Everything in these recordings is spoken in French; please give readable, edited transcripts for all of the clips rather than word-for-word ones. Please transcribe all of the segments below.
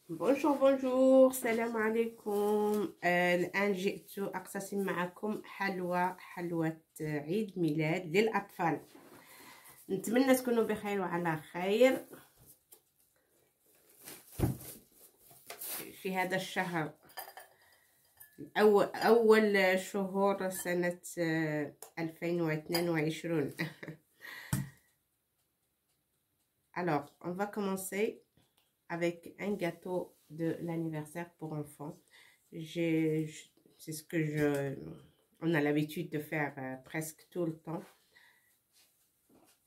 بونجور السلام عليكم. الآن جئت أقتسم معكم حلوة عيد ميلاد للأطفال. نتمنى تكونوا بخير وعلى خير في هذا الشهر، أول شهور سنة 2022. Alors, on va commencer avec un gâteau de l'anniversaire pour enfants. C'est ce que on a l'habitude de faire presque tout le temps.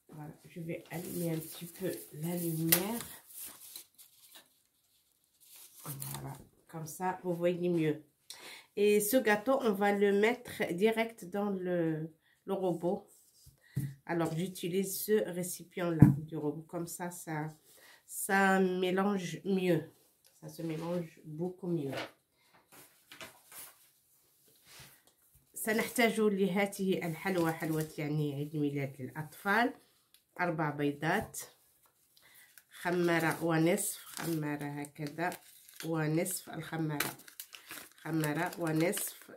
Voilà, je vais allumer un petit peu la lumière. Voilà, comme ça vous voyez mieux. Et ce gâteau, on va le mettre direct dans le robot. Alors j'utilise ce récipient là du robot, comme ça mélange mieux, ça se mélange beaucoup mieux. سنحتاج لهذه الحلوى، حلوة يعني عيد ميلاد للأطفال، 4 بيضات، خمارة ونصف، خمارة هكذا ونصف الخمارة، خمارة ونصف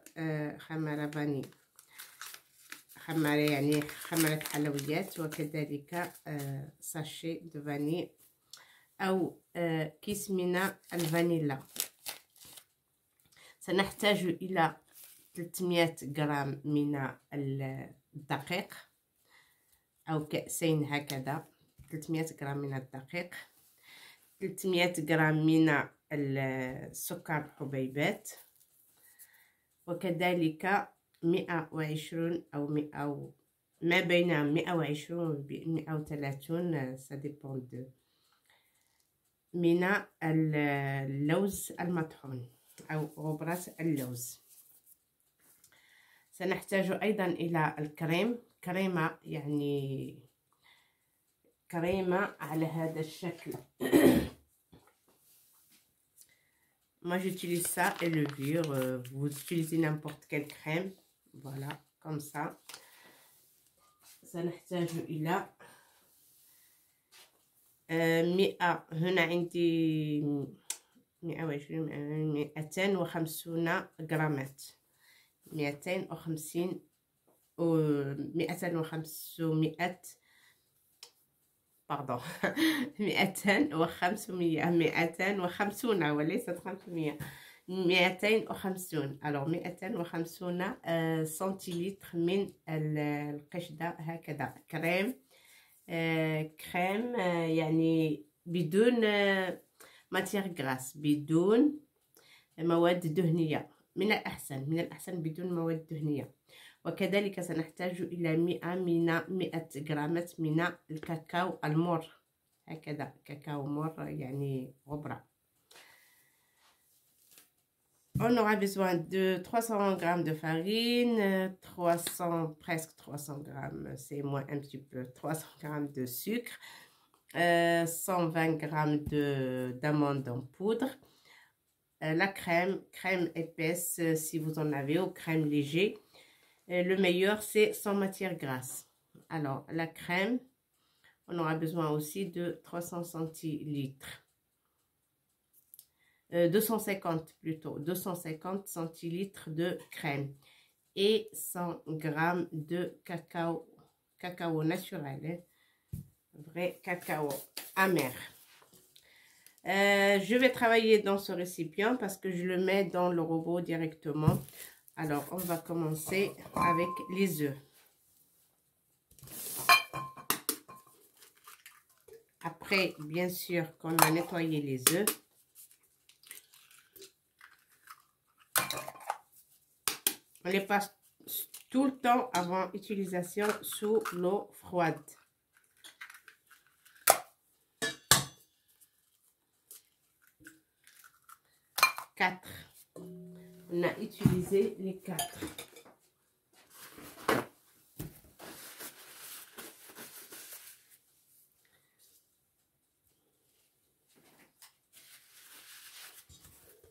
خمارة فاني، خمارة يعني خمارة حلويات، وكذلك ساشي دو فاني أو كيس من الفانيلا. سنحتاج إلى 300 غرام من الدقيق أو كأسين هكذا، 300 غرام من الدقيق، 300 غرام من السكر حبيبات، وكذلك 120 أو ما بين 120 و 130 ça dépend de من اللوز المطحون أو غبرة اللوز. سنحتاج أيضا إلى الكريم، كريمة يعني كريمة على هذا الشكل. Moi j'utilise ça et levure, vous utilisez n'importe quelle crème. Voilà, comme ça. سنحتاج إلى 100، هنا عندي 120 250 غرامات، 250 و 200 باردون 250 وليست 500، 250. alors 250 سنتيلتر من القشدة هكذا، كريم كريم يعني بدون ماتير غراس، بدون مواد دهنية، من الأحسن بدون مواد دهنية. وكذلك سنحتاج إلى 100 غرامات من الكاكاو المر، هكذا كاكاو مر يعني غبرة. On aura besoin de 300 grammes de farine, presque 300 grammes, c'est moins un petit peu, 300 grammes de sucre, 120 grammes d'amandes en poudre, la crème épaisse si vous en avez, ou crème léger. Le meilleur c'est sans matière grasse. Alors la crème, on aura besoin aussi de 300 centilitres. 250 plutôt, 250 centilitres de crème et 100 grammes de cacao naturel, vrai cacao amer. Je vais travailler dans ce récipient parce que je le mets dans le robot directement. Alors on va commencer avec les œufs. Après bien sûr qu'on a nettoyé les œufs, on les passe tout le temps avant utilisation sous l'eau froide. On a utilisé les 4.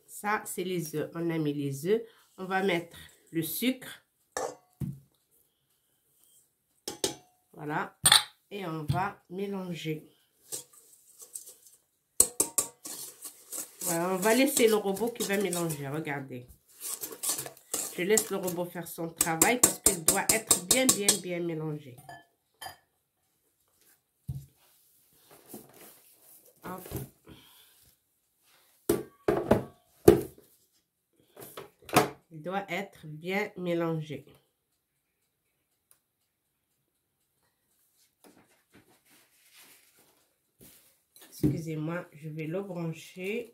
Ça, c'est les œufs. On a mis les œufs. On va mettre le sucre. Voilà. Et on va mélanger. On va laisser le robot qui va mélanger. Regardez. Je laisse le robot faire son travail parce qu'il doit être bien mélangé. Hop. Il doit être bien mélangé. Excusez-moi, je vais le brancher.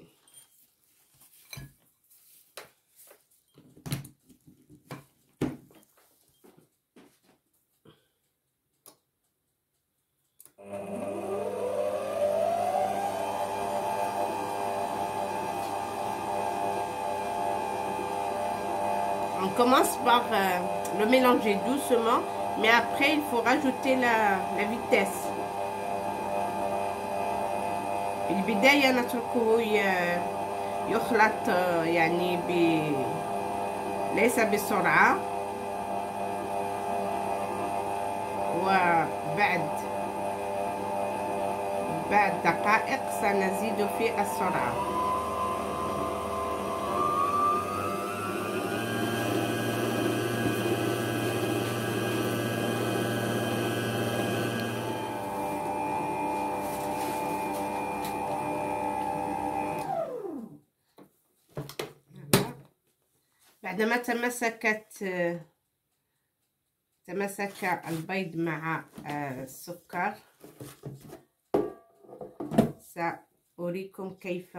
On commence par le mélanger doucement, mais après il faut rajouter la vitesse. البداية نتركه يخلط يعني ليس بسرعة، وبعد دقائق سنزيد في السرعة. بعدما تمسك البيض مع السكر، سأريكم كيف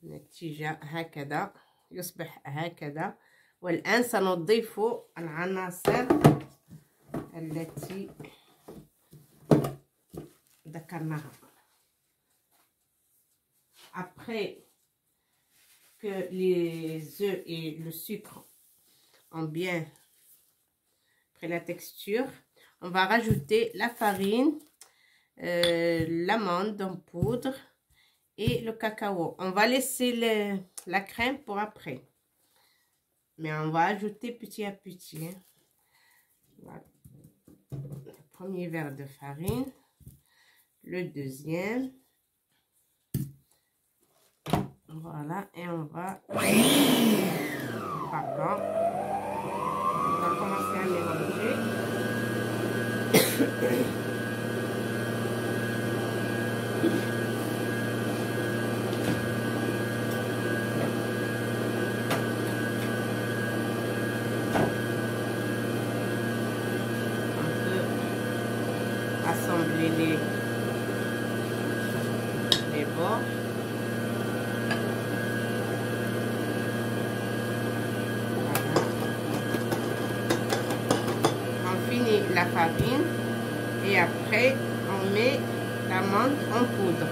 النتيجة. هكذا يصبح هكذا. والآن سنضيف العناصر التي ذكرناها. Après que les œufs et le sucre ont bien pris la texture, on va rajouter la farine, l'amande en poudre et le cacao. On va laisser la crème pour après, mais on va ajouter petit à petit. Hein. Voilà. Le premier verre de farine, le deuxième. Voilà, et on va... Pardon. On va commencer à mélanger. On peut assembler les bords. La farine et après on met l'amande en poudre.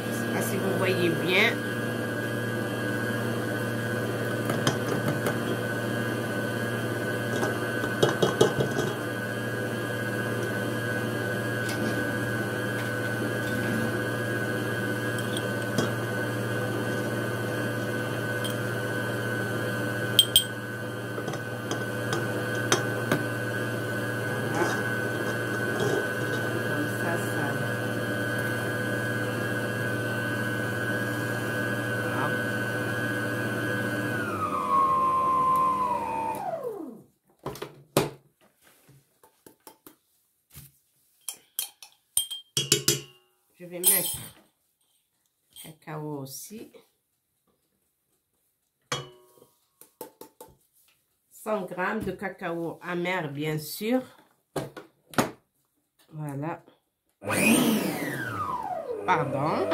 Je ne sais pas si vous voyez bien. Je vais mettre cacao aussi. 100 g de cacao amer, bien sûr. Voilà. Pardon.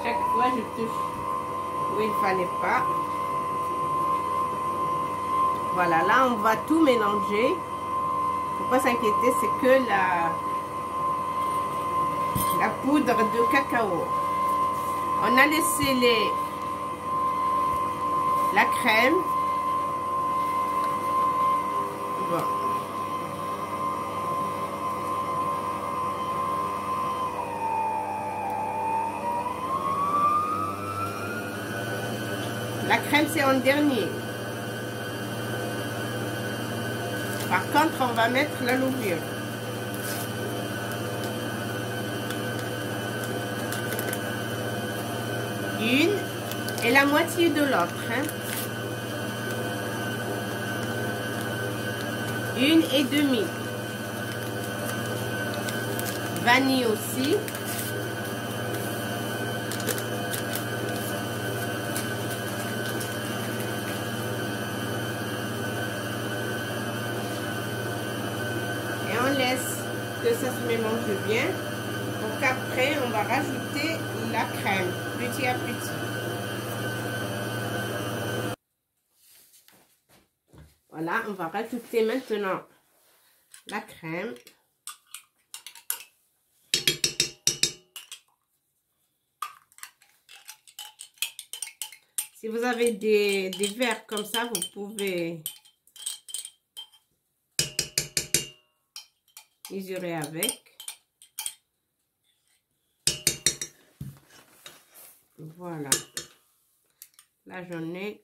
Chaque fois, je touche où il ne fallait pas. Voilà, là, on va tout mélanger. Il ne faut pas s'inquiéter, c'est que la poudre de cacao. On a laissé la crème. Bon. La crème, c'est en dernier. Par contre, on va mettre la levure. la moitié de l'autre. Hein. 1,5. Vanille aussi. Et on laisse que ça se mélange bien. Donc après, on va rajouter la crème, petit à petit. Voilà, on va rajouter maintenant la crème. Si vous avez des verres comme ça, vous pouvez mesurer avec. Voilà. Là, j'en ai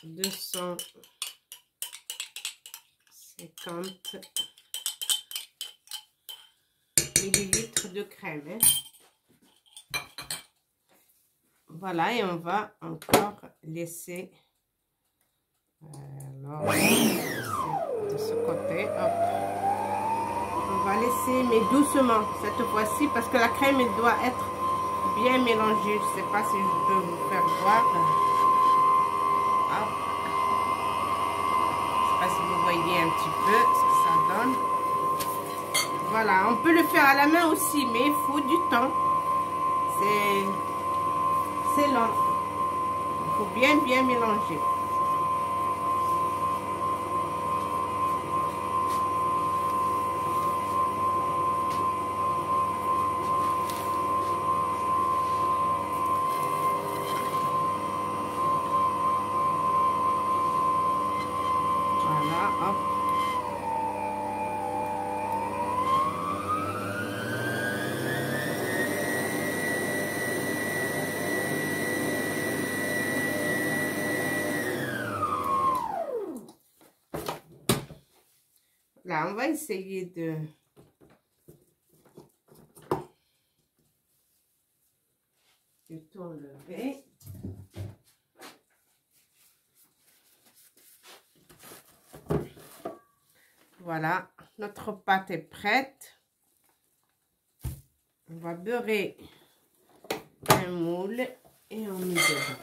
250 millilitres de crème. Hein. Voilà, et on va encore laisser alors, de ce côté. Hop. On va laisser, mais doucement cette fois-ci, parce que la crème elle doit être bien mélangée. Je ne sais pas si je peux vous faire voir. Hop. Je ne sais pas si vous voyez un petit peu ce que ça donne. Voilà, on peut le faire à la main aussi, mais il faut du temps. C'est lent. Il faut bien mélanger. Voilà, hop. Là, on va essayer de tout enlever. Voilà, notre pâte est prête. On va beurrer un moule et on met dedans.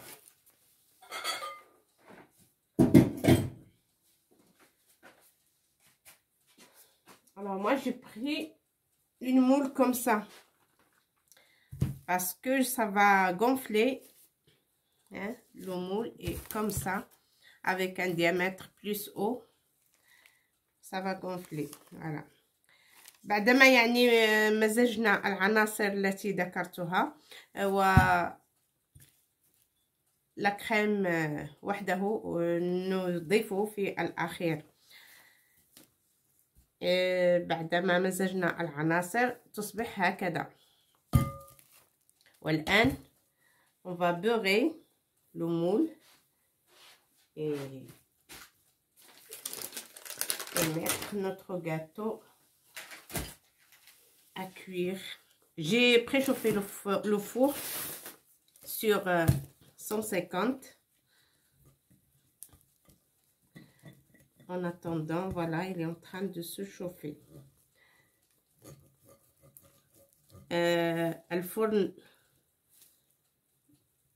Alors moi j'ai pris une moule comme ça parce que ça va gonfler, hein, le moule est comme ça avec un diamètre plus haut, ça va gonfler. Voilà. بعدما يعني مزجنا العناصر التي ذكرتها ولا كريم وحده نضيفه في الأخير. بعدما مزجنا العناصر تصبح هكذا. والآن on va beurrer le moule et mettre notre gâteau à cuire. J'ai préchauffé le four sur 150. En attendant, voilà, il est en train de se chauffer. الفرن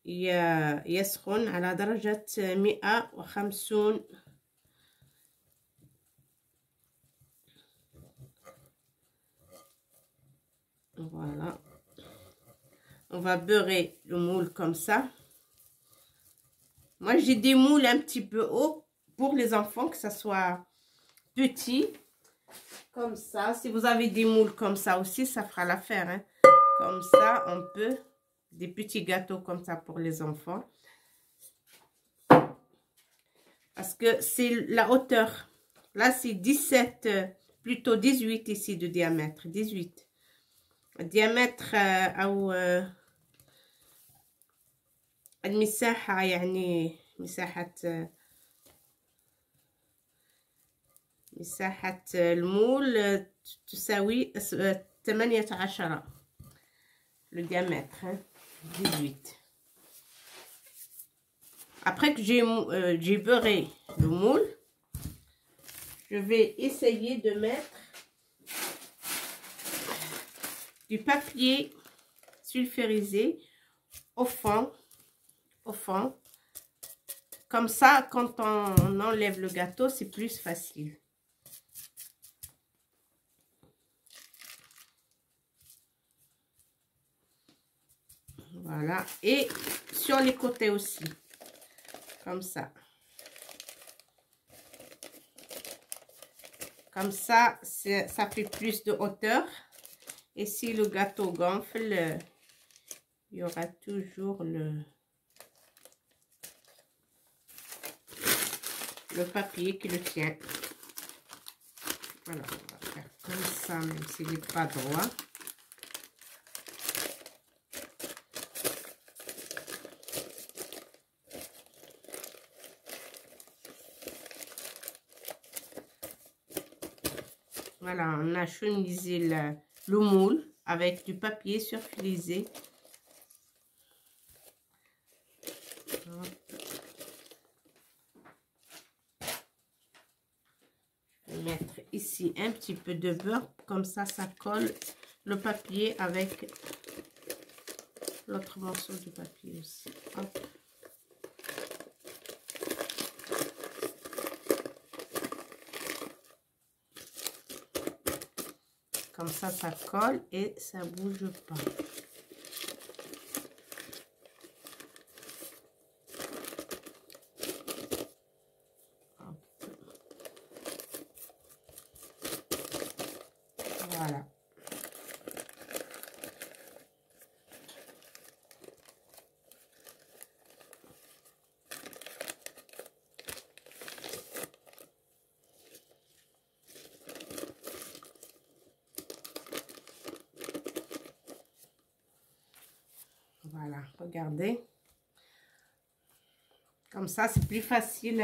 يسخن على درجة 150. Voilà. On va beurrer le moule comme ça. Moi, j'ai des moules un petit peu hauts pour les enfants, que ça soit petit. Comme ça. Si vous avez des moules comme ça aussi, ça fera l'affaire. Hein. Comme ça, on peut... Des petits gâteaux comme ça pour les enfants. Parce que c'est la hauteur. Là, c'est 17, plutôt 18 ici de diamètre. 18. diamètre أو المساحة يعني مساحة المول تساوي 18 le diamètre hein, 18. Après que j'ai beurré le moule, je vais essayer de mettre du papier sulfurisé au fond. Comme ça, quand on enlève le gâteau, c'est plus facile. Voilà. Et sur les côtés aussi. Comme ça. Comme ça, ça fait plus de hauteur. Et si le gâteau gonfle, il y aura toujours le papier qui le tient. Voilà, on va faire comme ça, même s'il n'est pas droit. Voilà, on a chemisé le moule avec du papier sulfurisé. Je vais mettre ici un petit peu de beurre, comme ça colle le papier avec l'autre morceau de papier aussi. Hop. Comme ça colle et ça bouge pas. Voilà. Voilà, regardez. Comme ça, c'est plus facile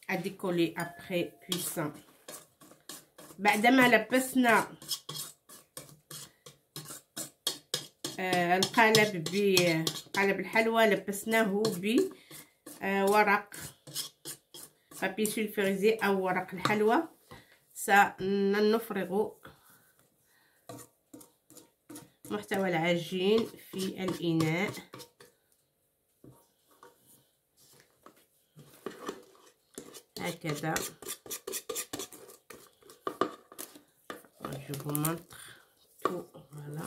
à décoller après cuisson. بعدما لبسنا القالب بقالب الحلوى، لبسناه بورق بابي سولفوريزي أو ورق الحلوى. سنفرغ محتوى العجين في الإناء. هكذا. Je vous montre tout. Voilà.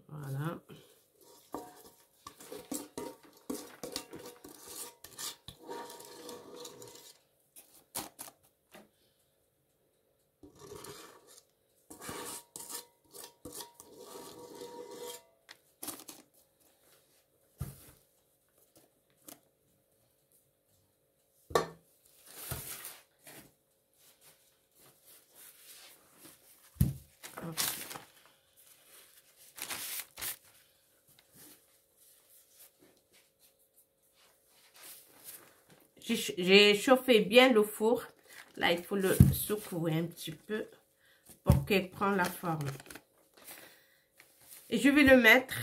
Voilà. J'ai chauffé bien le four. Là, il faut le secouer un petit peu pour qu'il prenne la forme. Et je vais le mettre.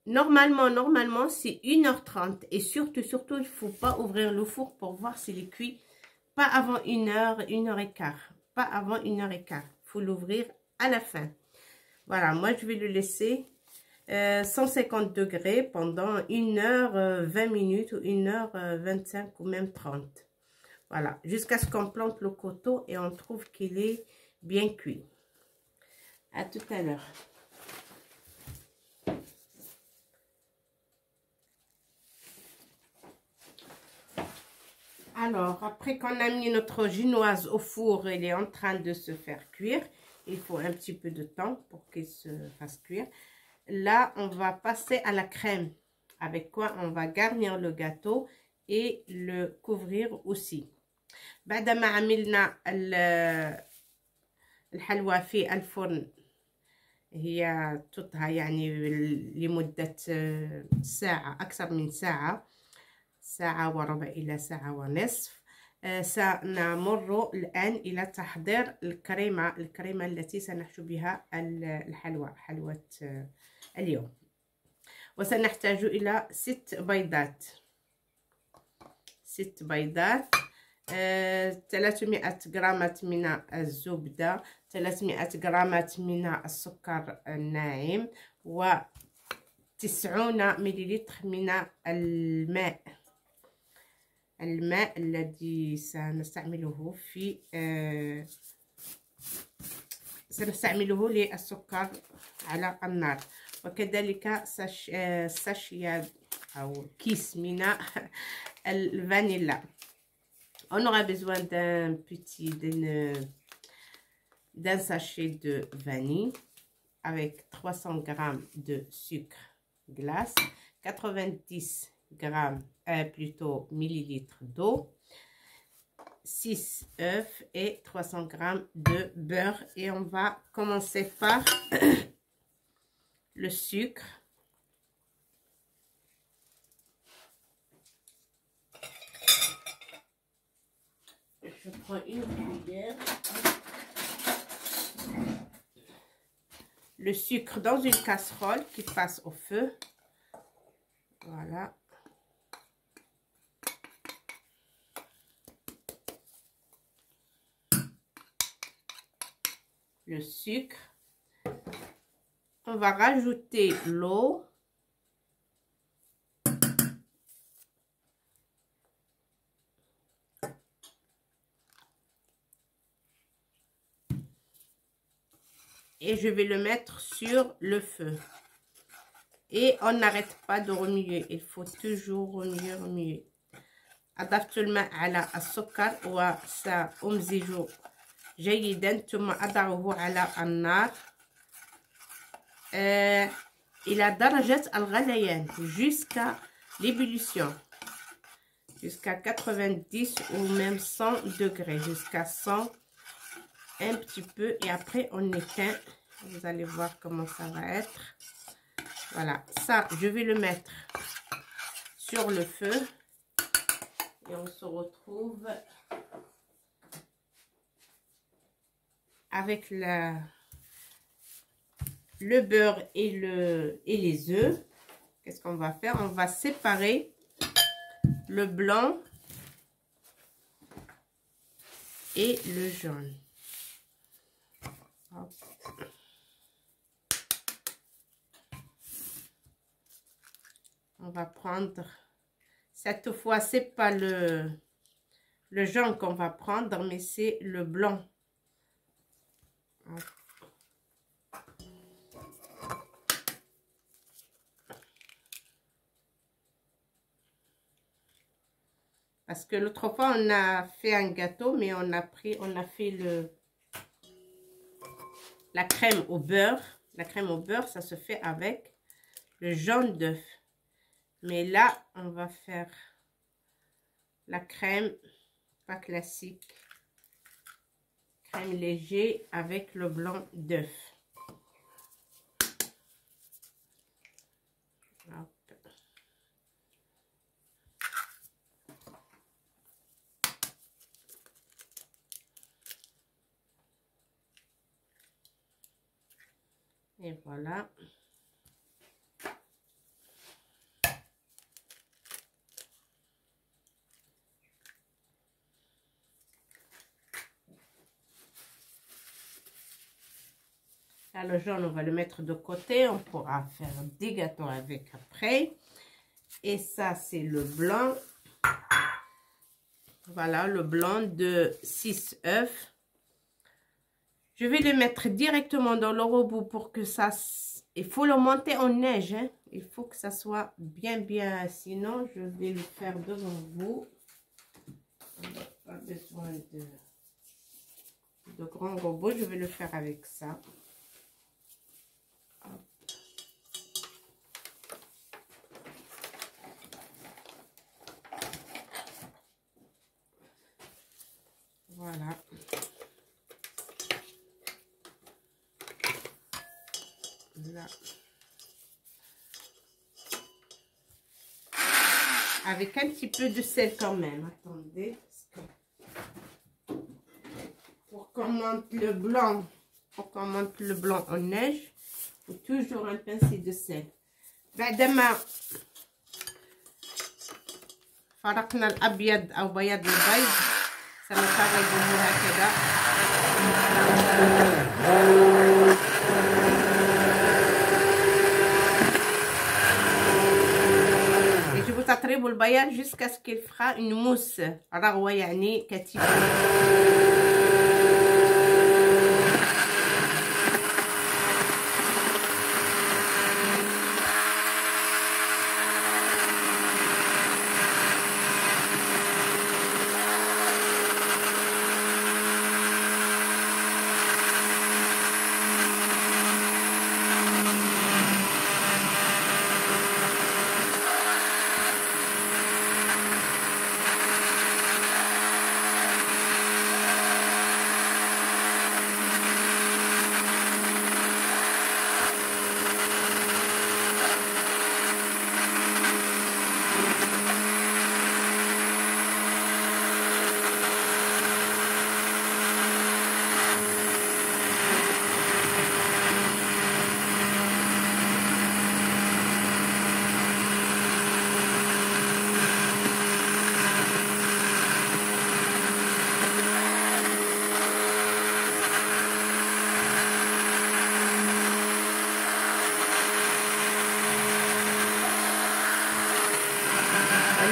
Normalement, c'est 1h30. Et surtout, il ne faut pas ouvrir le four pour voir s'il est cuit. Pas avant 1h, 1h15. Pas avant 1h15. Il faut l'ouvrir à la fin. Voilà, moi, je vais le laisser 150 degrés pendant 1h20 minutes ou 1h25 ou même 30. Voilà, jusqu'à ce qu'on plante le coteau et on trouve qu'il est bien cuit. À tout à l'heure. Alors, après qu'on a mis notre génoise au four, elle est en train de se faire cuire. Il faut un petit peu de temps pour qu'il se fasse cuire. Là, on va passer à la crème. Avec quoi on va garnir le gâteau et le couvrir aussi. بعد ما عملنا الحلوى في الفرن، هي تطهى يعني لمدة ساعة، أكثر من ساعة، ساعة وربع إلى ساعة ونصف. سنمر الآن إلى تحضير الكريمة التي سنحشو بها الحلوى، حلوى اليوم. وسنحتاج إلى 6 بيضات، 6 بيضات، 300 غرامات من الزبدة، 300 غرامات من السكر الناعم، و90 مليلتر من الماء الذي سنستعمله سنستعمله للسكر على النار، وكذلك ساشية أو كيس من الفانيلا. On aura besoin d'un sachet de vanille avec 300 g de sucre glace, 90 plutôt millilitres d'eau, 6 œufs et 300 g de beurre. Et on va commencer par le sucre. Je prends une cuillère. Le sucre dans une casserole qui passe au feu. Voilà. Le sucre. On va rajouter l'eau. Et je vais le mettre sur le feu. Et on n'arrête pas de remuer. Il faut toujours remuer. أضفت الماء على السكر وسأمزج جيدا، ثم أضعه على النار إلى درجة الغليان jusqu'à l'ébullition, jusqu'à 90 ou même 100 degrés, jusqu'à 100 un petit peu, et après on éteint. Vous allez voir comment ça va être. Voilà, ça je vais le mettre sur le feu et on se retrouve avec le beurre et les œufs. Qu'est-ce qu'on va faire? On va séparer le blanc et le jaune. Hop. On va prendre, cette fois c'est pas le jaune qu'on va prendre, mais c'est le blanc. Hop. Parce que l'autre fois on a fait un gâteau, mais on a fait la crème au beurre. La crème au beurre, ça se fait avec le jaune d'œuf. Mais là, on va faire la crème, pas classique, crème léger avec le blanc d'œuf. Et voilà. Là, le jaune, on va le mettre de côté. On pourra faire des gâteaux avec après. Et ça, c'est le blanc. Voilà, le blanc de 6 œufs. Je vais le mettre directement dans le robot pour que ça... Il faut le monter en neige. Hein. Il faut que ça soit bien. Sinon, je vais le faire devant vous. On n'a pas besoin de grands robots. Je vais le faire avec ça. Hop. Voilà. Là. Avec un petit peu de sel quand même. Attendez. monte le blanc, pour qu'on monte le blanc en neige, il faut toujours un pincé de sel. بعدما فرقنا الأبيض أو بياض البيض سنخرجه هكذا. يجب تطريب البياض jusqu'à ce qu'il fera une mousse رغوة يعني كثيفة.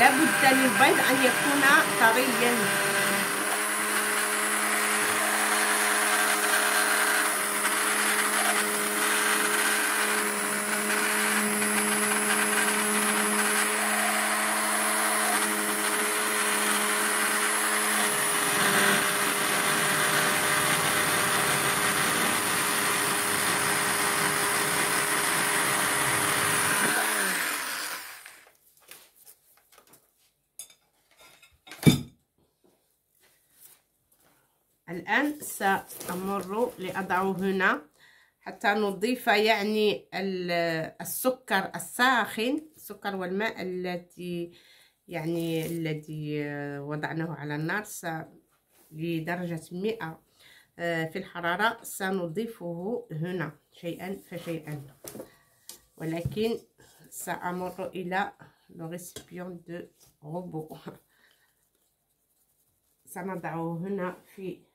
لابد للبيض أن يكون طريا. الآن سأمر لأضعه هنا حتى نضيف يعني السكر الساخن، السكر والماء الذي وضعناه على النار لدرجة 100 في الحرارة. سنضيفه هنا شيئا فشيئا، ولكن سأمر إلى le récipient de robot. سنضعه هنا في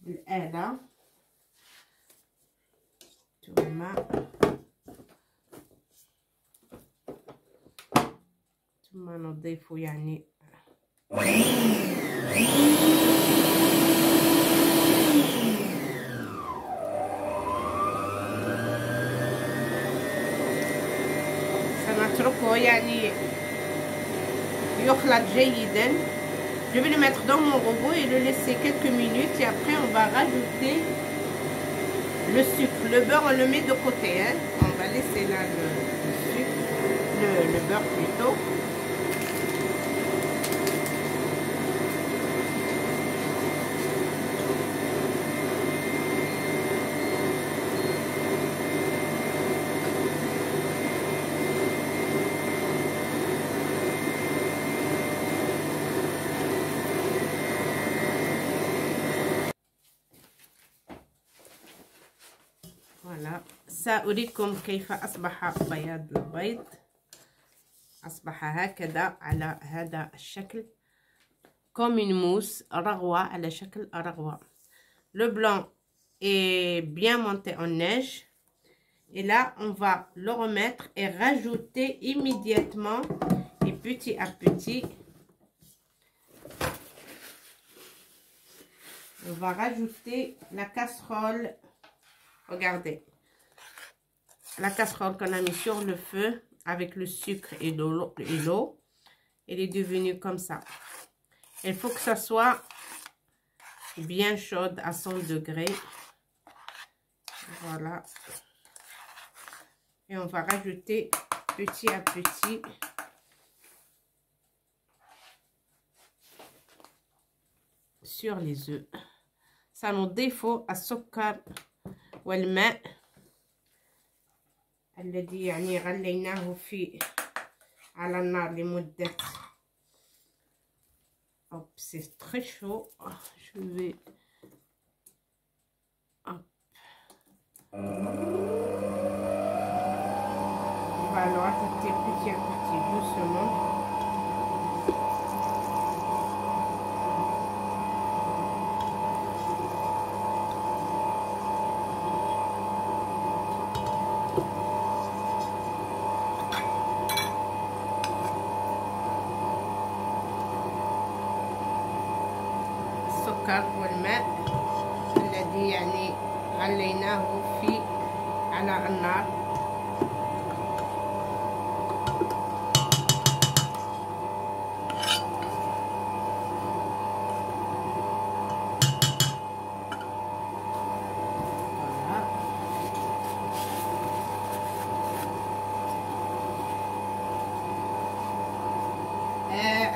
الآلة ثم نضيف يعني سنتركه يعني يخلط جيدا. Je vais le mettre dans mon robot et le laisser quelques minutes et après on va rajouter le sucre. Le beurre on le met de côté, hein. On va laisser là le sucre, le beurre plutôt. Voilà. سأريكم كيف أصبح بياض البيض. أصبح هكذا على هذا الشكل comme une mousse رغوة، على شكل رغوة. Le blanc est bien monté en neige et là on va le remettre et rajouter immédiatement et petit à petit on va rajouter la casserole. Regardez, la casserole qu'on a mis sur le feu avec le sucre et l'eau, elle est devenue comme ça. Il faut que ça soit bien chaude à 100 degrés. Voilà. Et on va rajouter petit à petit sur les œufs. سنضيف السكر والماء الذي يعني غليناه على النار لمدة. C'est très chaud. Je vais Alors, ajouter petit à petit, doucement. السكر والماء الذي يعني غليناه على النار.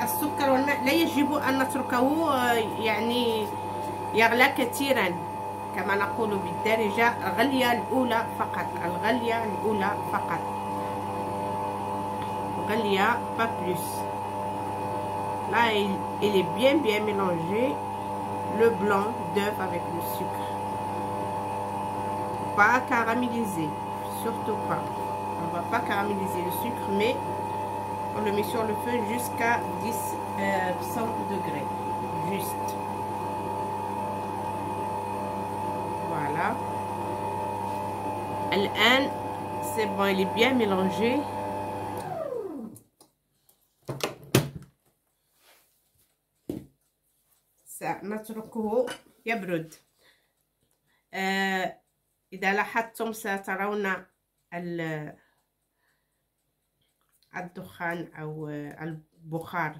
السكر والماء لا يجب أن نتركه يعني يغلى كثيرا، كما نقول بالدارجة الغلية الأولى فقط، الغلية الأولى فقط، غلية pas plus. Là il est bien mélangé, le blanc d'œuf avec le sucre. Pas caraméliser, surtout pas. On va pas caraméliser le sucre, mais on le met sur le feu jusqu'à 100 degrés, juste. Voilà. الآن c'est bon, il est bien mélangé. سنتركه يبرد. إذا لاحظتم سترون الدخان أو البخار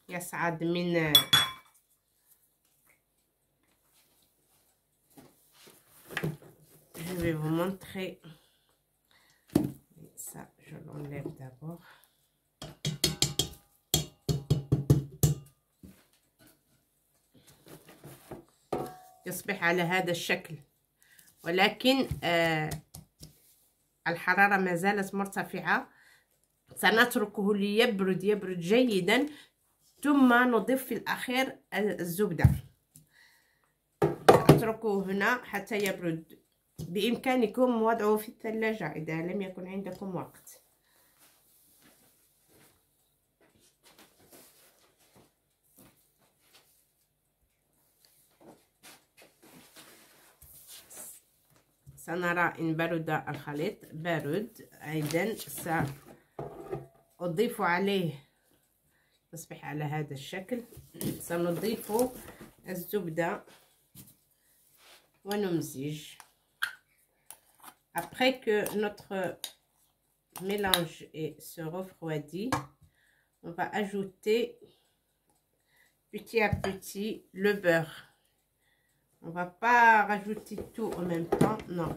يصعد من Je vais vous montrer ça. Je l'enlève d'abord. يصبح على هذا الشكل، ولكن الحرارة ما زالت مرتفعة. سنتركه ليبرد جيدا، ثم نضيف في الأخير الزبدة. اتركوه هنا حتى يبرد. بإمكانكم وضعه في الثلاجة إذا لم يكن عندكم وقت. سنرى إن برد الخليط. بارد أيضا. سأضيف عليه، تصبح على هذا الشكل. سنضيف الزبدة ونمزج. Après que notre mélange se refroidit, on va ajouter petit à petit le beurre. On va pas rajouter tout en même temps, non.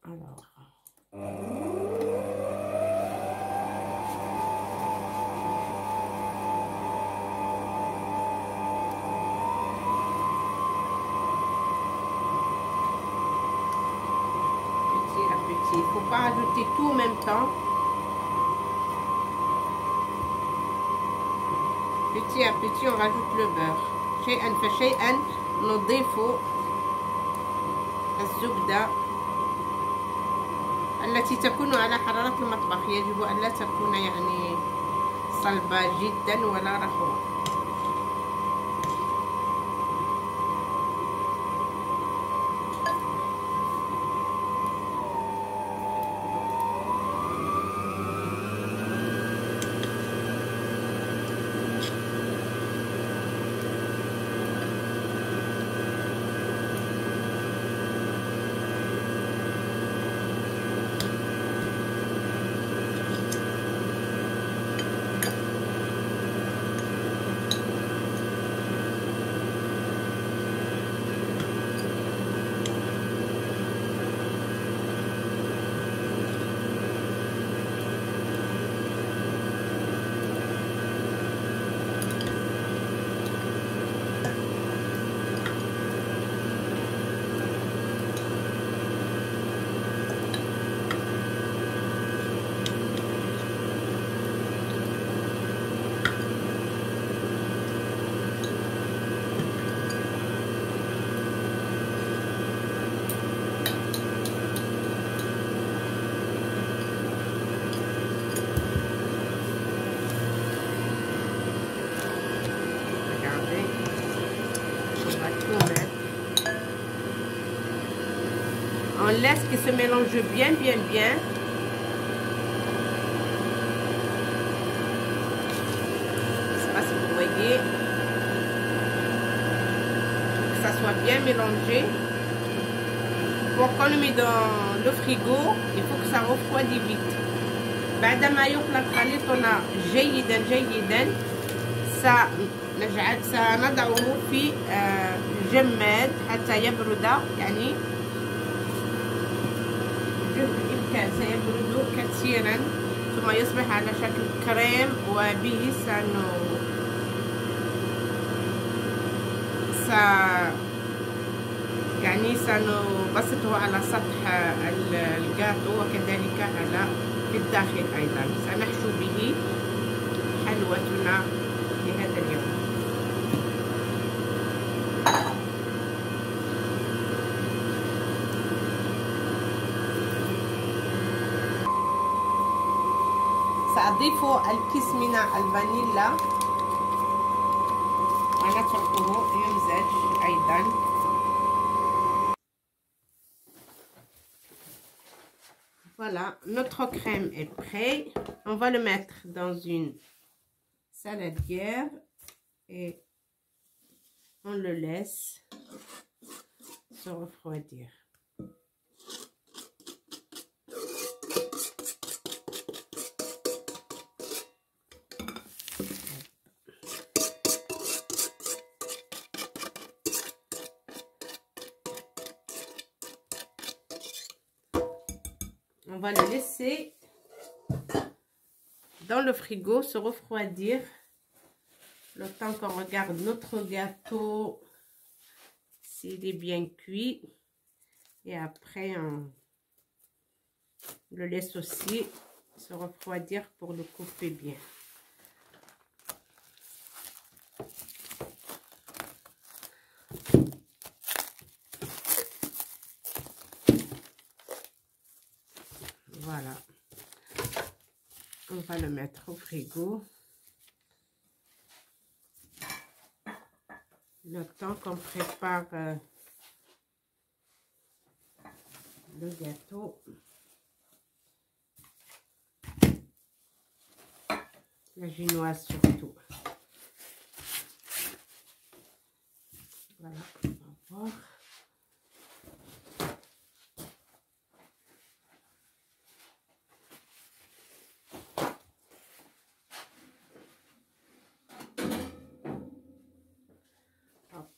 Alors. Il ne faut pas rajouter tout en même temps. Petit à petit, on rajoute le beurre. شيئا فشيئا نضيف الزبدة التي تكون على حرارة المطبخ. يجب أن لا تكون يعني صلبة جدا ولا رخوة. On laisse qu'il se mélange bien. Je sais pas si vous voyez. Que ça soit bien mélangé. Pour qu'on le met dans le frigo, il faut que ça refroidisse vite. بعدما يخلط خليطنا جيدا سنضعه في جماد حتى يبرد، يعني بالإمكان سيبرد كثيرا ثم يصبح على شكل كريم، وبه يعني سنبسطه على سطح الجاتو وكذلك على في الداخل أيضا. سنحشو به حلوتنا لهذا اليوم. سأضيف الكيس من الفانيلا ونتركه يمزج أيضا. Voilà, notre crème est prêt. On va le mettre dans une saladière et on le laisse se refroidir. On va le laisser dans le frigo se refroidir le temps qu'on regarde notre gâteau s'il est bien cuit, et après on le laisse aussi se refroidir pour le couper bien. Voilà, on va le mettre au frigo le temps qu'on prépare le gâteau. La génoise surtout. Voilà, on va voir.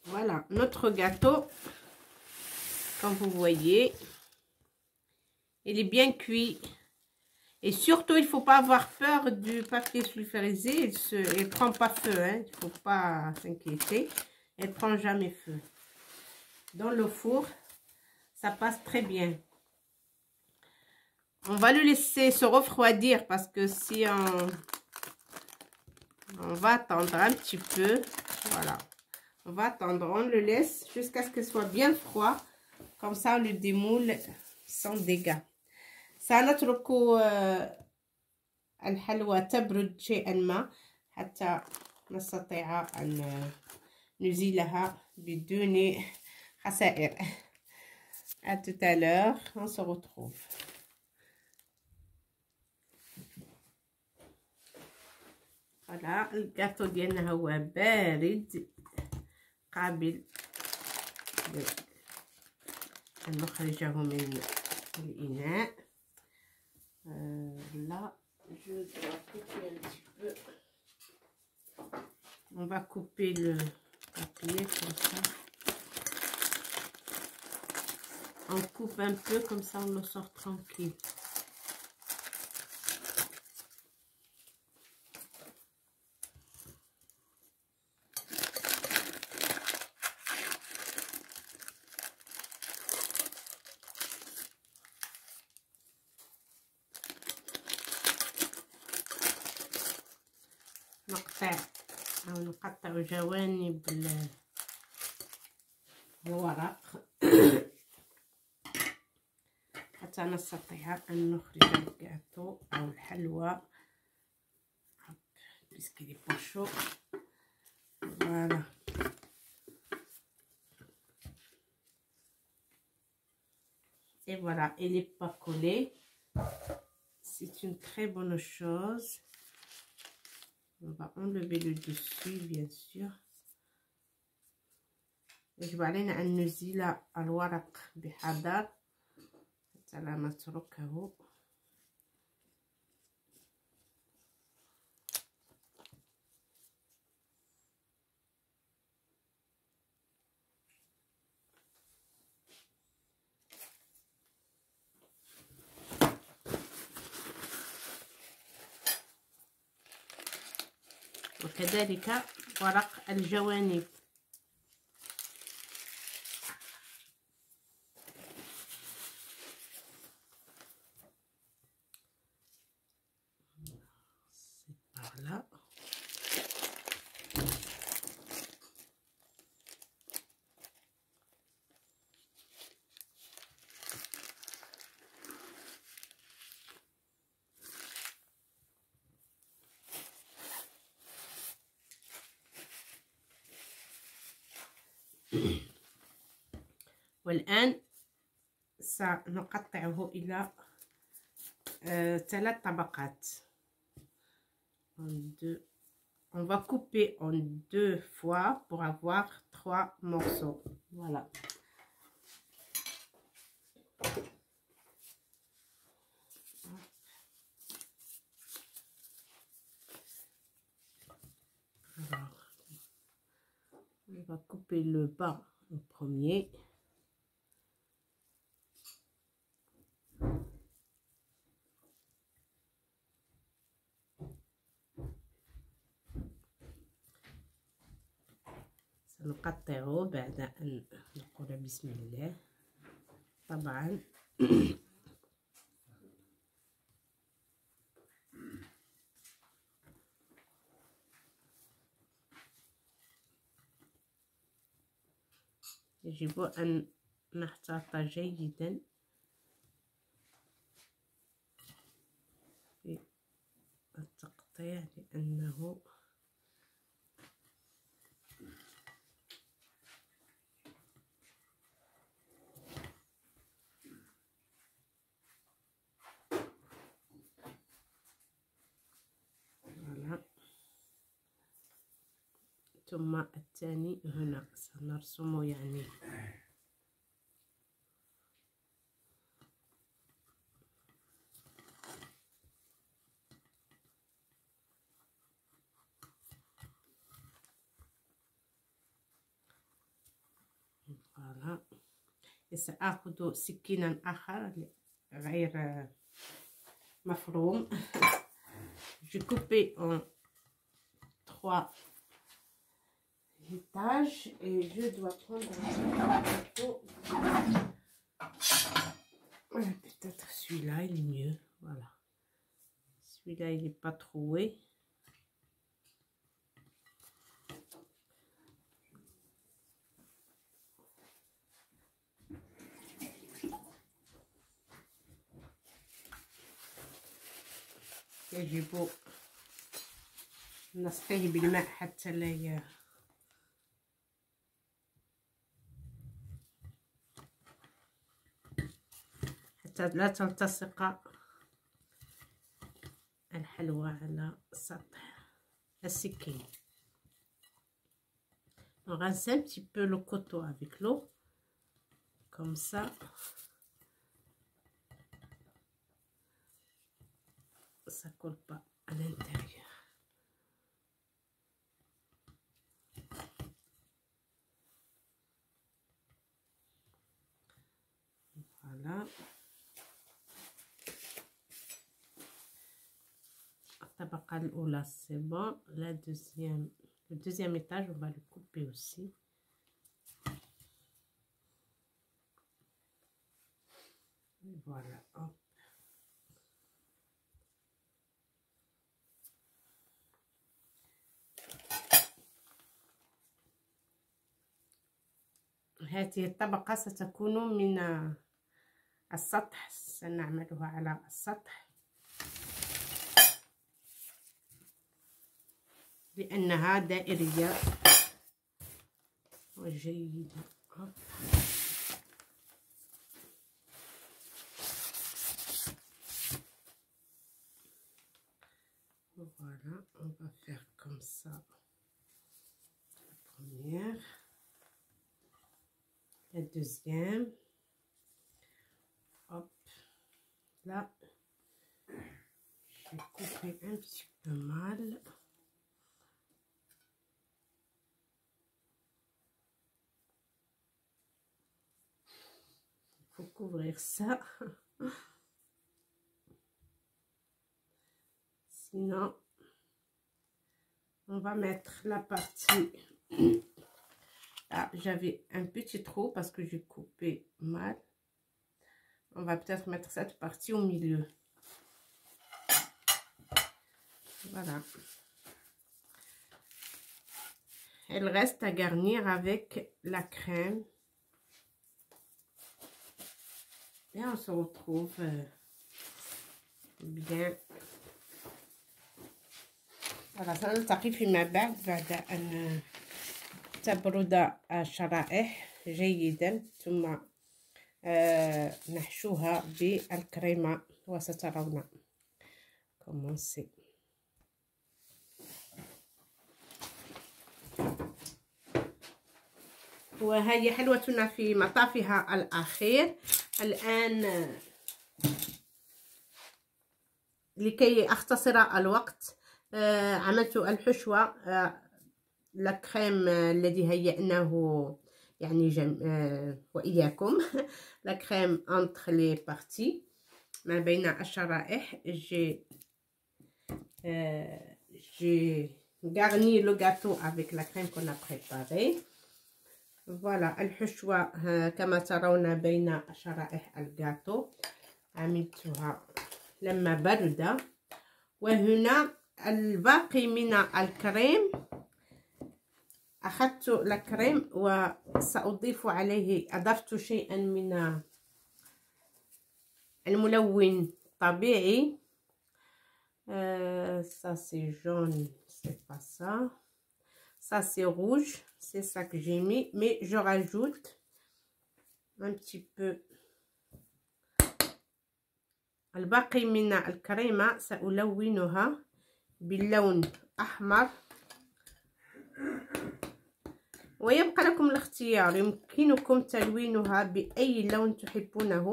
Voilà, notre gâteau, comme vous voyez, il est bien cuit. Et surtout, il ne faut pas avoir peur du papier sulfurisé. Il ne prend pas feu, hein. Il ne faut pas s'inquiéter. Il ne prend jamais feu. Dans le four, ça passe très bien. On va le laisser se refroidir parce que si on va attendre un petit peu. Voilà. On va attendre, on le laisse jusqu'à ce qu'il soit bien froid. Comme ça, on le démoule sans dégâts. سنترك الحلوى تبرد شيئا ما حتى نستطيع أن نزيلها بدون خسائر. À tout à l'heure, on se retrouve. Voilà, الجاتو ديالنا هو بارد قابل أن نخرجه من الإناء. Là, je dois couper un petit peu. On va couper le papier comme ça. On coupe un peu, comme ça on le sort tranquille. نقطع جوانب الورق حتى نستطيع أن نخرج الجاتو أو الحلوى puisqu'il est pas chaud. Voilà. Et voilà. Voilà, elle n'est pas collée. C'est une très bonne chose. On va enlever le dessus, bien sûr. يجب علينا أن نزيل الورق بحذر حتى لا نتركه. وكذلك ورق الجوانب. Voilà. والآن سنقطعه إلى 3 طبقات. On va couper en 2 fois pour avoir 3 morceaux. Voilà. Alors, on va couper le bas en premier. سنقطعه بعد أن نقول بسم الله. طبعا يجب أن نحتاط جيدا في التقطيع لأنه ثم الثاني هنا سنرسم يعني فوالا. سآخذ سكينا آخر غير مفروم. Je coupe en 3 étages et je dois prendre un photo. Peut-être celui-là il est mieux. Voilà, celui-là il n'est pas troué. يجب نسقيه بالماء حتى لا تلتصق الحلوى على سطح السكين. On rince un petit peu le coteau avec l'eau comme ça. Ça colle pas à l'intérieur. Voilà. الطبقة الأولى c'est bon. Le deuxième étage on va le couper aussi. Voilà. Hop. هذه الطبقة ستكون من السطح، سنعملها على السطح لأنها دائرية وجيدة. Voilà, on va faire comme ça. La première, la deuxième. Hop, là, je vais couper un petit peu mal. Il faut couvrir ça. Sinon, on va mettre la partie. Ah, j'avais un petit trou parce que j'ai coupé mal. On va peut-être mettre cette partie au milieu. Voilà. Elle reste à garnir avec la crème. Et on se retrouve bien. voilà سنلتقي فيما بعد أن تبرد الشرائح جيدا ثم نحشوها بالكريمة وسترون. كومونسي. وهذه حلوتنا في مطافها الأخير. الآن لكي أختصر الوقت عملت الحشوة الكريم الذي هيئناه يعني وإياكم الكريم entre les parties ما بين الشرائح. j'ai garni le gâteau avec la crème qu'on a préparée. voilà الحشوة كما ترون بين شرائح الجاتو عملتها لما برد. وهنا الباقي من الكريم أخذت الكريم وسأضيف عليه أضفت شيئا من الملون طبيعي. ça c'est jaune, c'est pas ça. Ça c'est rouge, c'est ça que j'ai mis, mais je rajoute un petit peu. الباقي من الكريمة سألونها باللون أحمر، ويبقى لكم الاختيار، يمكنكم تلوينها بأي لون تحبونه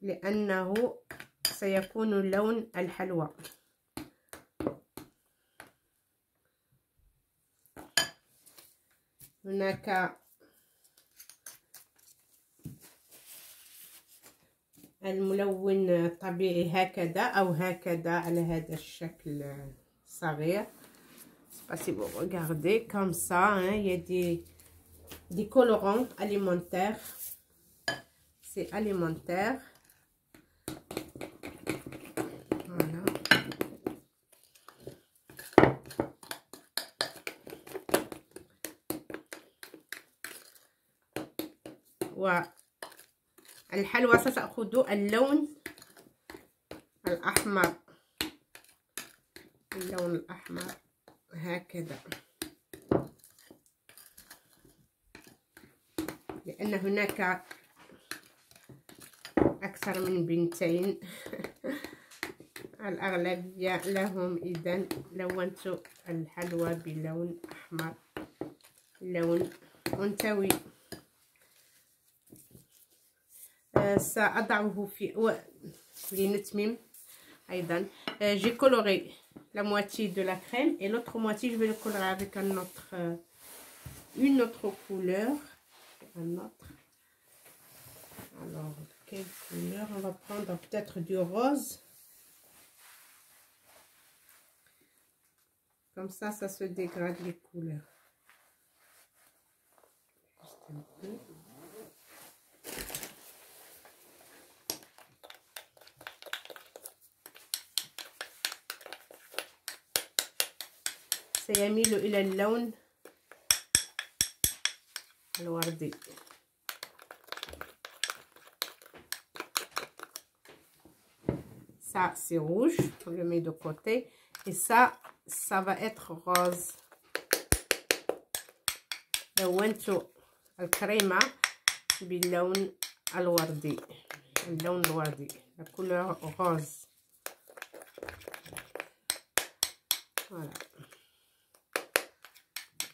لأنه سيكون لون الحلوى. هناك الملون الطبيعي هكذا أو هكذا على هذا الشكل صغير. Si vous regardez comme ça, hein, il y a des colorants alimentaires. C'est alimentaire. Voilà. والحلوى ستأخذ اللون الأحمر، اللون الأحمر هكذا، لأن هناك أكثر من بنتين الأغلبية لهم. إذن لونت الحلوى بلون أحمر، لون أنثوي. سأضعه في لنتمم أيضا. j'ai coloré la moitié de la crème et l'autre moitié je vais le colorer avec une autre couleur. Alors quelle couleur? On va prendre peut-être du rose, comme ça se dégrade les couleurs. Juste un peu. سيميل إلى اللون الوردي. Ça c'est rouge, on le met de côté, et ça va être rose. لونت الكريمة باللون الوردي، اللون الوردي، la couleur rose. Voilà.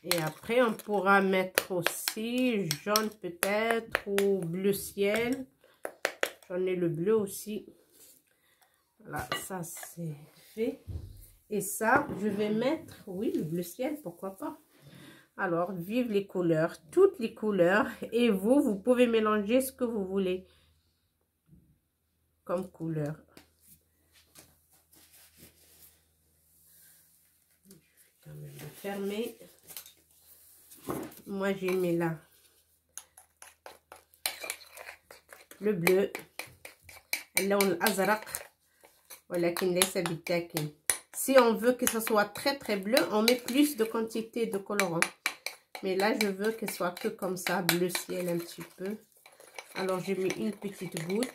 Et après, on pourra mettre aussi jaune peut-être ou bleu ciel. J'en ai le bleu aussi. Voilà, ça c'est fait. Et ça, je vais mettre, oui, le bleu ciel, pourquoi pas. Alors, vive les couleurs, toutes les couleurs. Et vous pouvez mélanger ce que vous voulez comme couleur. Je vais quand même le fermer. Moi, j'ai mis là le bleu. اللون الأزرق ولكن ليس بالتاكن. Si on veut que ce soit très très bleu, on met plus de quantité de colorant. Mais là, je veux que ce soit que comme ça, bleu ciel un petit peu. Alors, j'ai mis une petite goutte.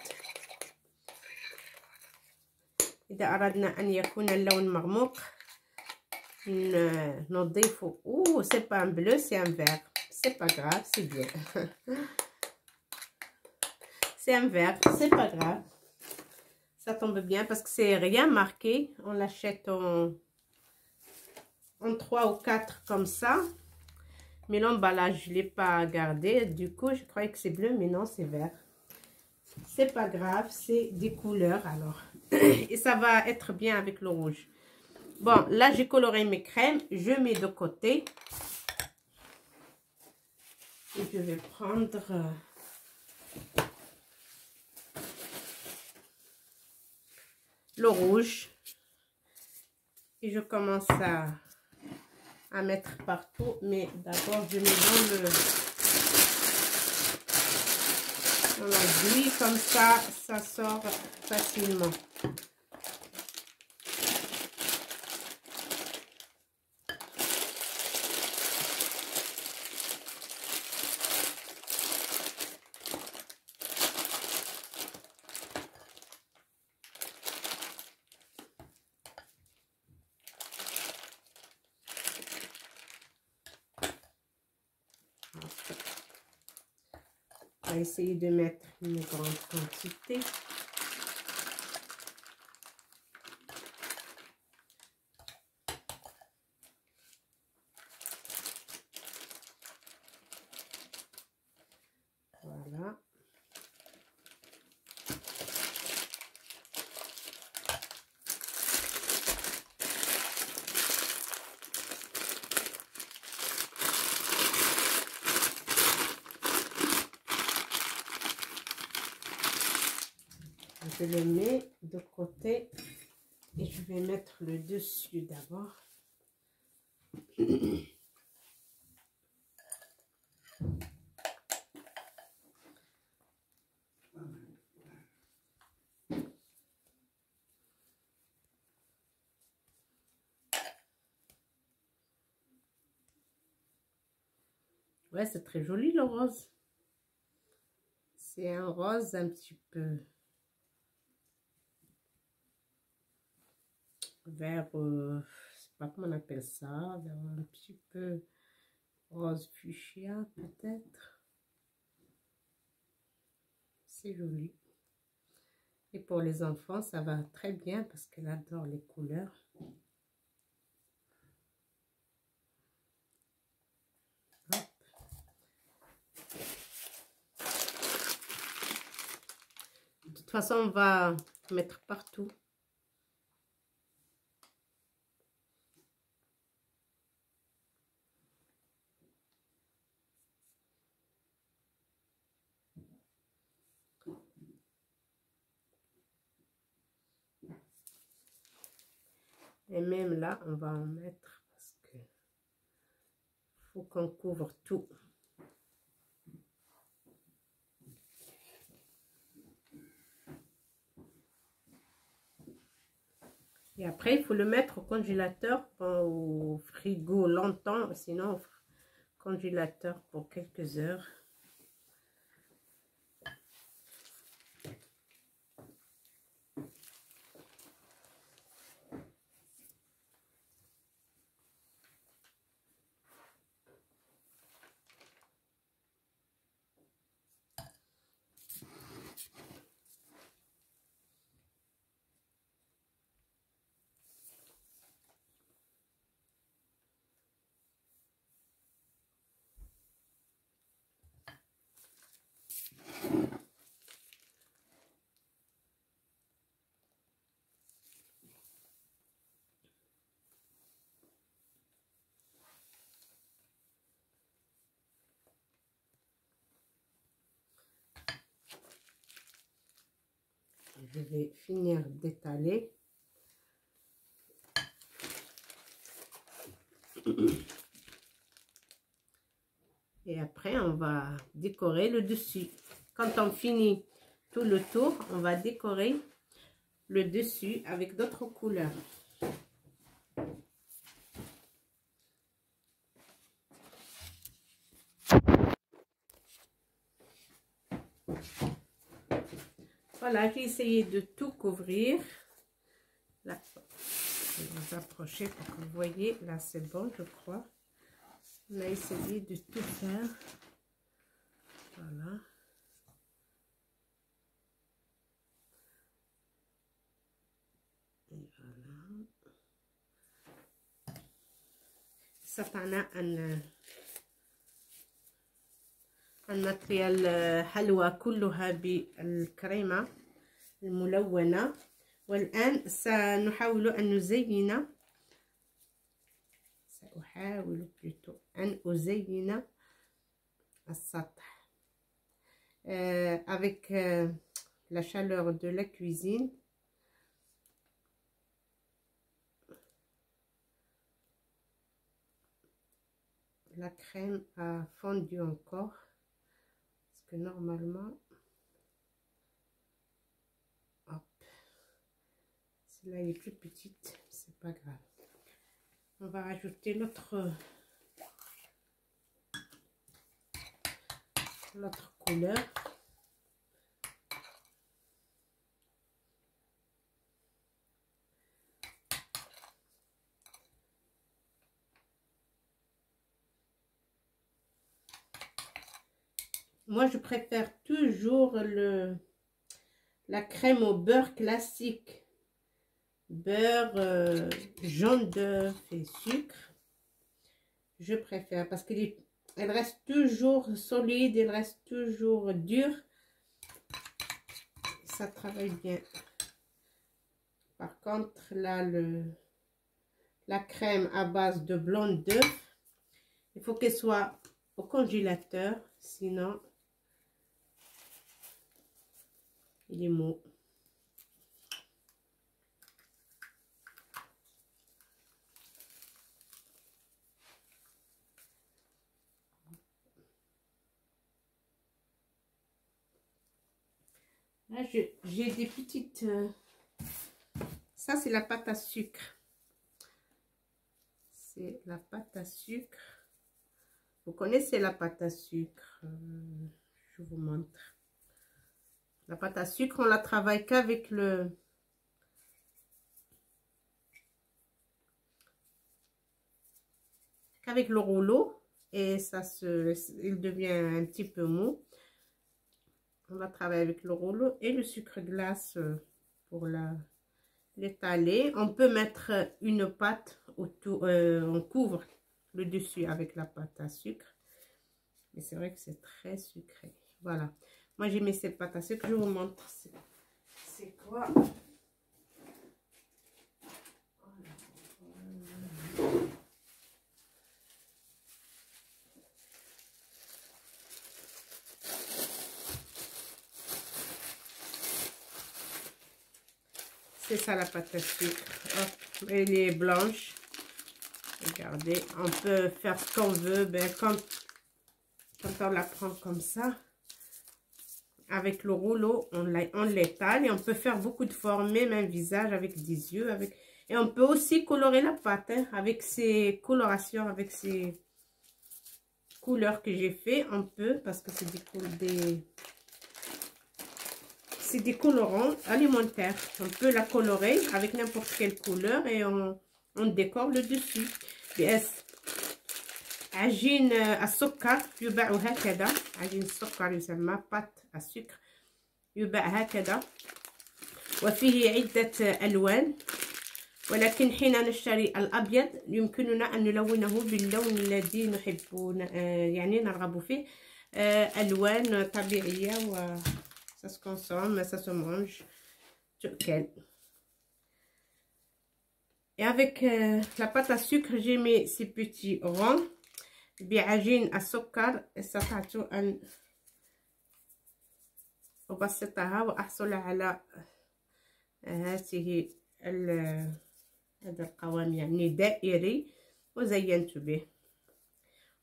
إذا أردنا أن يكون اللون مغموق نضيفه. Oh, c'est pas un bleu, c'est un vert. C'est pas grave, c'est bien. C'est un vert, c'est pas grave. Ça tombe bien parce que c'est rien marqué. On l'achète en 3 ou 4 comme ça. Mais l'emballage, je ne l'ai pas gardé. Du coup, je croyais que c'est bleu, mais non, c'est vert. C'est pas grave, c'est des couleurs alors. Et ça va être bien avec le rouge. Bon, là, j'ai coloré mes crèmes. Je mets de côté. Et je vais prendre... le rouge. Et je commence à mettre partout. Mais d'abord, je mets dans la grille. Comme ça sort facilement. On va essayer de mettre une grande quantité. Voilà. Je le mets de côté et je vais mettre le dessus d'abord. Ouais, c'est très joli le rose. C'est un rose un petit peu vers, je sais pas comment on appelle ça, vers un petit peu rose fuchsia peut-être. C'est joli. Et pour les enfants, ça va très bien parce qu'elle adore les couleurs. Hop. De toute façon, on va mettre partout. Et même là, on va en mettre parce que faut qu'on couvre tout. Et après, il faut le mettre au congélateur, au frigo longtemps, sinon au congélateur pour quelques heures. je vais finir d'étaler. Et après, on va décorer le dessus. Quand on finit tout le tour, on va décorer le dessus avec d'autres couleurs. Voilà, j'ai essayé de tout couvrir. Là, je vais vous approcher pour que vous voyez. Là, c'est bon, je crois. On a essayé de tout faire. Voilà. Et voilà. استطعنا أن نطوي الحلوى كلها بالكريمة الملونة، والآن سنحاول أن نزين سأحاول أن أزين السطح avec la chaleur de la cuisine. La crème a fondu encore parce que normalement, hop, celle-là est plus petite, c'est pas grave. On va rajouter l'autre couleur. Moi, je préfère toujours la crème au beurre classique. Beurre, jaune d'œuf et sucre. Je préfère parce qu'elle reste toujours solide, elle reste toujours dure. Ça travaille bien. Par contre, là, la crème à base de blanc d'œuf, il faut qu'elle soit au congélateur, sinon il est mou. Là, j'ai des petites... ça, c'est la pâte à sucre. C'est la pâte à sucre. Vous connaissez la pâte à sucre. Je vous montre. La pâte à sucre, on la travaille qu'avec le rouleau. Et il devient un petit peu mou. On va travailler avec le rouleau et le sucre glace pour l'étaler. On peut mettre une pâte autour, on couvre le dessus avec la pâte à sucre. Mais c'est vrai que c'est très sucré. Voilà. Moi, j'ai mis cette pâte à sucre. Je vous montre c'est quoi. C'est ça la pâte à sucre. Hop, elle est blanche. Regardez, on peut faire ce qu'on veut. Ben, quand on la prend comme ça, avec le rouleau, on l'étale et on peut faire beaucoup de formes, même un visage avec des yeux. Et on peut aussi colorer la pâte hein, avec ces colorations, avec ces couleurs que j'ai fait. On peut, parce que c'est des colorants alimentaires. On peut la colorer avec n'importe quelle couleur et on décore le dessus. عجين السكر يباع هكذا. عجين السكر يسمى بات السكر يباع هكذا وفيه عدة ألوان، ولكن حين نشتري الأبيض يمكننا أن نلونه باللون الذي نحبون يعني نرغب فيه. ألوان طبيعية و ça se consomme, ça se mange. Et avec la pâte à sucre, j'ai mis ces petits ronds. بعجين السكر استطعت أن أبسطها وأحصل على هذه هذا القوام يعني دائري وزينت به.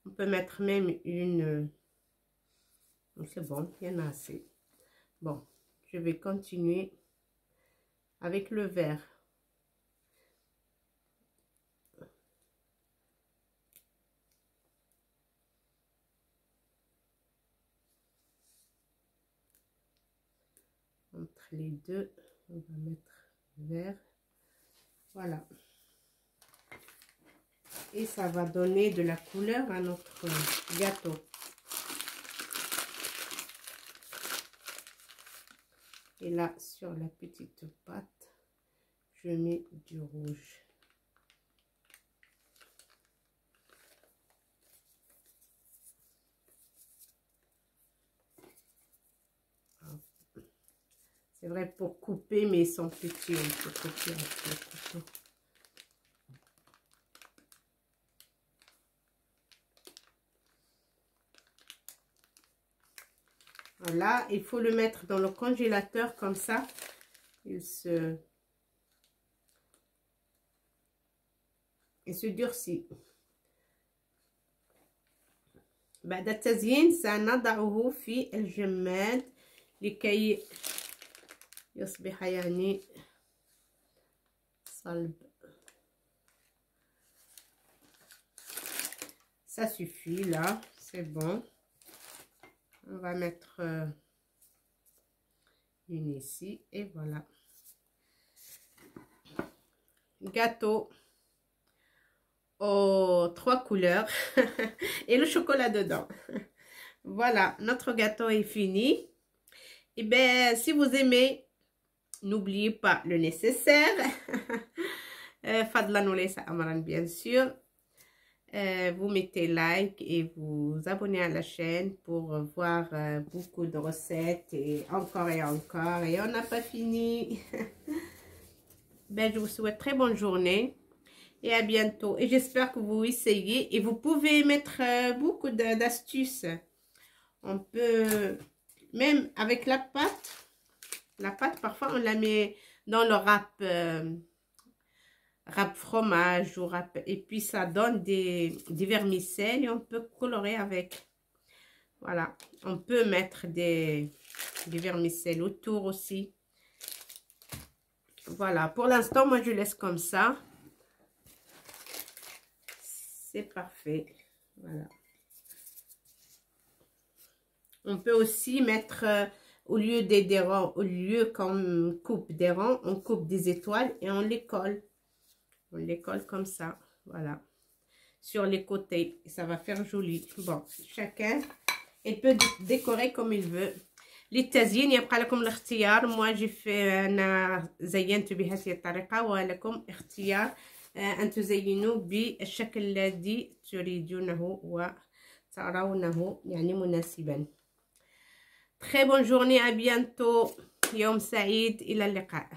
On peut mettre même une... C'est bon, il y en a assez. Bon, je vais continuer avec le vert. Entre les deux, on va mettre vert. Voilà. Et ça va donner de la couleur à notre gâteau. Et là, sur la petite pâte, je mets du rouge. C'est vrai pour couper, mais ils sont petits, on peut couper avec le couteau. Voilà, il faut le mettre dans le congélateur comme ça. Il se durcit. بعد التزيين سنضعه في الجماد لكي يصبح يعني صلب. Ça suffit là, c'est bon. On va mettre une ici et voilà. Gâteau aux 3 couleurs et le chocolat dedans. Voilà, notre gâteau est fini. Et bien, si vous aimez, n'oubliez pas le nécessaire. Fadlan Ouleysa Amaran, bien sûr. Vous mettez like et vous abonnez à la chaîne pour voir beaucoup de recettes et encore et on n'a pas fini. Ben, je vous souhaite très bonne journée et à bientôt, et j'espère que vous essayez et vous pouvez mettre beaucoup d'astuces. On peut même avec la pâte parfois on la met dans le râpe fromage ou râpe, et puis ça donne des vermicelles et on peut colorer avec. Voilà, on peut mettre des vermicelles autour aussi. Voilà, pour l'instant moi je laisse comme ça, c'est parfait. Voilà, on peut aussi mettre au lieu des ronds, au lieu qu'on coupe des ronds, on coupe des étoiles et on les colle. On les colle comme ça, voilà, sur les côtés. Ça va faire joli. Bon, chacun, il peut décorer comme il veut. للتزيين يبقى لكم الاختيار. moi j'ai fait أنا زينت بهذه الطريقة، ولكم اختيار أن تزينوا بالشكل الذي تريدونه وترونه يعني مناسبا. Très bonne journée, à bientôt. يوم سعيد، إلى اللقاء.